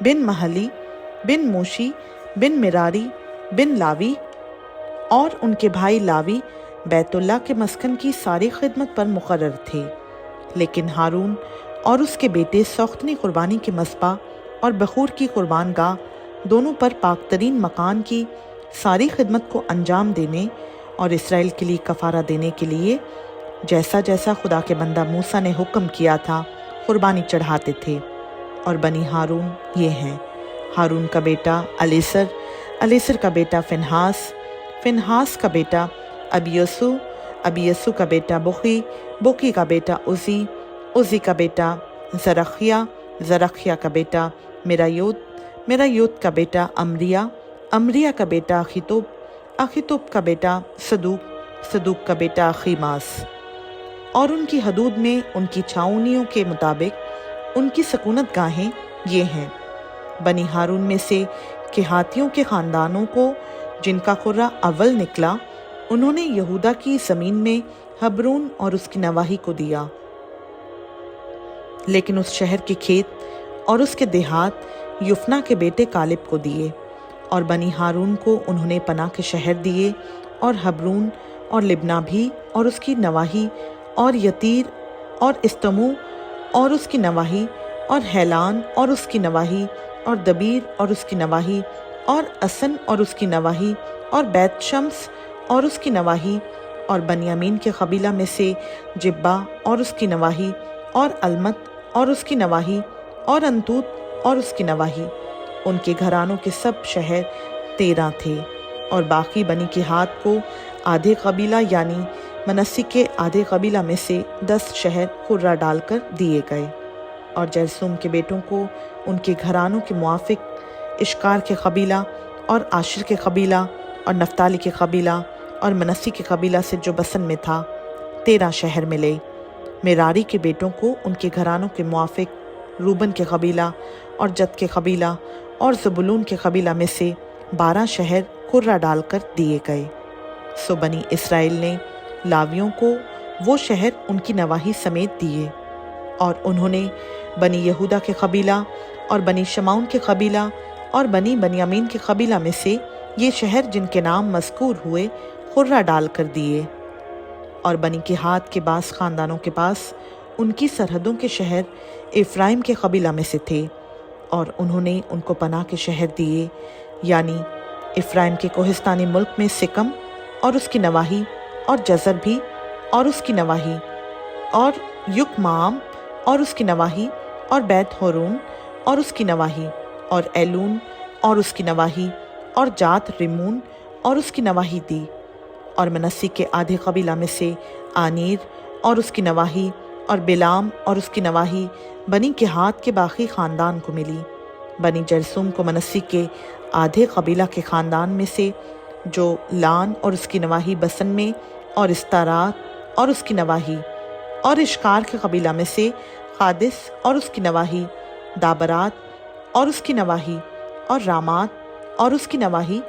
بن محلی بن موشی بن مراری بن لاوی، اور ان کے بھائی لاوی بیت اللہ کے مسکن کی ساری خدمت پر مقرر تھے، لیکن ہارون اور اس کے بیٹے سوختنی قربانی کے مذبح اور بخور کی قربان گاہ دونوں پر پاک ترین مکان کی ساری خدمت کو انجام دینے اور اسرائیل کے لیے کفارہ دینے کے لیے جیسا جیسا خدا کے بندہ موسیٰ نے حکم کیا تھا قربانی چڑھاتے تھے۔ اور بنی ہارون یہ ہیں: ہارون کا بیٹا الیسر، الیسر کا بیٹا فنہاس، فنہاس کا بیٹا ابیسو، ابیسو کا بیٹا بخی، بخی کا بیٹا عزی، عزی کا بیٹا زرخیہ، زرخیہ کا بیٹا مرایوت، مرایوت کا بیٹا امریہ، امریہ کا بیٹا اخیتوب، اخیتوب کا بیٹا صدوق، صدوق کا بیٹا اخیماس۔ اور ان کی حدود میں ان کی چھاؤنیوں کے مطابق ان کی سکونت گاہیں یہ ہیں: بنی ہارون میں سے کہاتیوں کے خاندانوں کو جن کا قرہ اول نکلا، انہوں نے یہودا کی زمین میں حبرون اور اس کی نواحی کو دیا، لیکن اس شہر کے کھیت اور اس کے دیہات یفنا کے بیٹے کالب کو دیے۔ اور بنی ہارون کو انہوں نے پناہ کے شہر دیے، اور حبرون اور لبنا بھی اور اس کی نواحی، اور یتیر اور استمو اور اس کی نواحی، اور حیلان اور اس کی نواحی، اور دبیر اور اس کی نواحی، اور اسن اور اس کی نواحی، اور بیت شمس اور اس کی نواحی، اور بنیامین کے قبیلہ میں سے جبہ اور اس کی نواحی، اور المت اور اس کی نواحی، اور انتوت اور اس کی نواحی۔ ان کے گھرانوں کے سب شہر 13 تھے۔ اور باقی بنی کہات کو آدھے قبیلہ یعنی منسی کے آدھے قبیلہ میں سے 10 شہر قرہ ڈال کر دیے گئے۔ اور جرسوم کے بیٹوں کو ان کے گھرانوں کے موافق اشکار کے قبیلہ اور عاشر کے قبیلہ اور نفتالی کے قبیلہ اور منسی کے قبیلہ سے جو بسن میں تھا 13 شہر ملے۔ مراری کے بیٹوں کو ان کے گھرانوں کے موافق روبن کے قبیلہ اور جد کے قبیلہ اور زبولون کے قبیلہ میں سے 12 شہر قرہ ڈال کر دیے گئے۔ سو بنی اسرائیل نے لاویوں کو وہ شہر ان کی نواحی سمیت دیے، اور انہوں نے بنی یہودا کے قبیلہ اور بنی شمعون کے قبیلہ اور بنی بنیامین کے قبیلہ میں سے یہ شہر جن کے نام مذکور ہوئے قرہ ڈال کر دیے۔ اور بنی کہات کے بعض خاندانوں کے پاس ان کی سرحدوں کے شہر افرائیم کے قبیلہ میں سے تھے، اور انہوں نے ان کو پناہ کے شہر دیے، یعنی افرائیم کے کوہستانی ملک میں سکم اور اس کی نواحی، اور جزر بھی اور اس کی نواحی، اور یکمعام اور اس کی نواحی، اور بیت ہورون اور اس کی نواحی، اور ایلون اور اس کی نواحی، اور جات ریمون اور اس کی نواحی دی۔ اور منسی کے آدھے قبیلہ میں سے آنیر اور اس کی نواحی، اور بلام اور اس کی نواحی بنی کہات کے باقی خاندان کو ملی۔ بنی جرسوم کو منسی کے آدھے قبیلہ کے خاندان میں سے جو لان اور اس کی نواحی بسن میں، اور استارات اور اس کی نواحی، اور اشکار کے قبیلہ میں سے قادس اور اس کی نواحی، دابرات اور اس کی نواحی، اور رامات اور اس کی نواحی،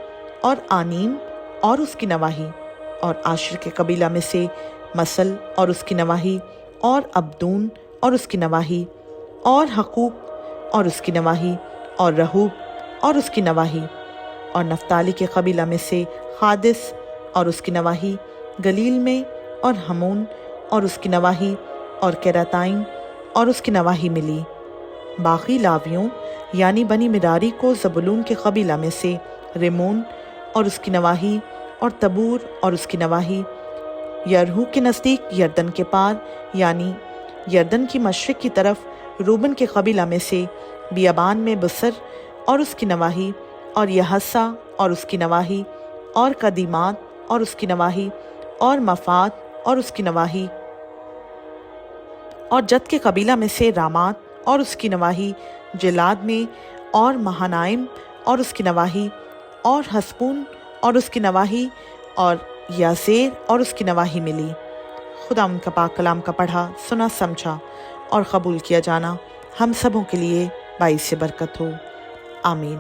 اور آنیم اور اس کی نواحی، اور عاشر کے قبیلہ میں سے مسل اور اس کی نواحی، اور عبدون اور اس کی نواحی، اور حقوق اور اس کی نواحی، اور رہوب اور اس کی نواحی، اور نفتالی کے قبیلہ میں سے قادس اور اس کی نواحی گلیل میں، اور ہمون اور اس کی نواحی، اور کیراتائم اور اس کی نواحی ملی۔ باقی لاویوں یعنی بنی مراری کو زبولون کے قبیلہ میں سے ریمون اور اس کی نواحی، اور تبور اور اس کی نواحی، یرہو کے نزدیک یردن کے پار یعنی یردن کی مشرق کی طرف روبن کے قبیلہ میں سے بیابان میں بصر اور اس کی نواحی، اور یحسا اور اس کی نواحی، اور قدیمات اور اس کی نواحی، اور مفات اور اس کی نواحی، اور جد کے قبیلہ میں سے رامات اور اس کی نواحی جلاد میں، اور مہانائم اور اس کی نواحی، اور حسبون اور اس کی نواحی، اور یازیر اور اس کی نواحی ملی۔ خدا ان کا پاک کلام کا پڑھا، سنا، سمجھا اور قبول کیا جانا ہم سبوں کے لیے باعث برکت ہو، آمین۔